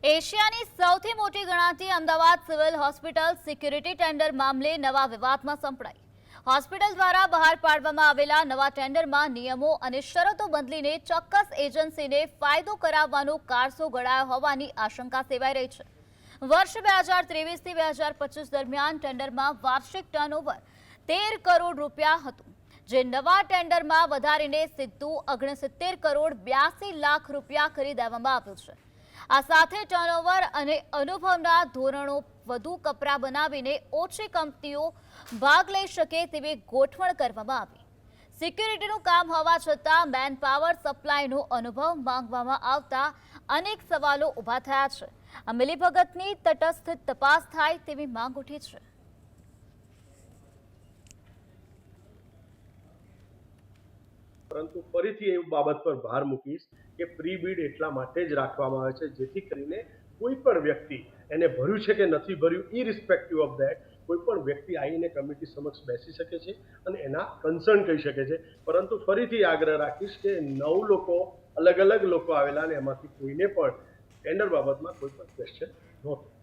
એશિયાની સૌથી મોટી ગણાતી Ahmedabad civil hospital security tender મામલે નવા વિવાદમાં સંપડાઈ. હોસ્પિટલ દ્વારા બહાર પાડવામાં આવેલા નવા ટેન્ડરમાં નિયમો અને શરતો બદલીને ચોક્કસ એજન્સીને ફાયદો કરાવવાનો કારસો ઘડાયો હોવાની આશંકા સેવાઈ રહી છે. વર્ષ 2023 થી 2025 દરમિયાન ટેન્ડરમાં વાર્ષિક ટર્નઓવર 13 કરોડ રૂપિયા હતું, જે નવા ટેન્ડરમાં વધારીને સીધું 69 કરોડ 82 લાખ રૂપિયા કરી દેવામાં આવ્યું છે. આ સાથે ટર્નઓવર અને અનુભવના ધોરણો વધુ કપરા બનાવીને ઓછી કંપનીઓ ભાગ લઈ શકે તેવી ગોઠવણ કરવામાં આવી. સિક્યુરિટીનું કામ હોવા છતાં મેન પાવર સપ્લાયનો અનુભવ માંગવામાં આવતા અનેક સવાલો ઊભા થયા છે. આ મિલીભગતની તટસ્થ તપાસ થાય તેવી માંગ ઉઠી છે. પરંતુ ફરીથી એ બાબત પર ભાર મૂકીશ કે પ્રી બીડ એટલા માટે જ રાખવામાં આવે છે જેથી કરીને કોઈ પણ વ્યક્તિ એને ભર્યું છે કે નથી ભર્યું ઇરિસ્પેક્ટિવ ઓફ ધેટ કોઈ પણ વ્યક્તિ આવીને કમિટી સમક્ષ બેસી શકે છે અને એના કન્સર્ન કહી શકે છે. પરંતુ ફરીથી આગ્રહ રાખીશ કે 9 લોકો અલગ અલગ લોકો આવેલા અને એમાંથી કોઈને પણ ટેન્ડર બાબતમાં કોઈ પણ ક્વેશ્ચન નહોતો.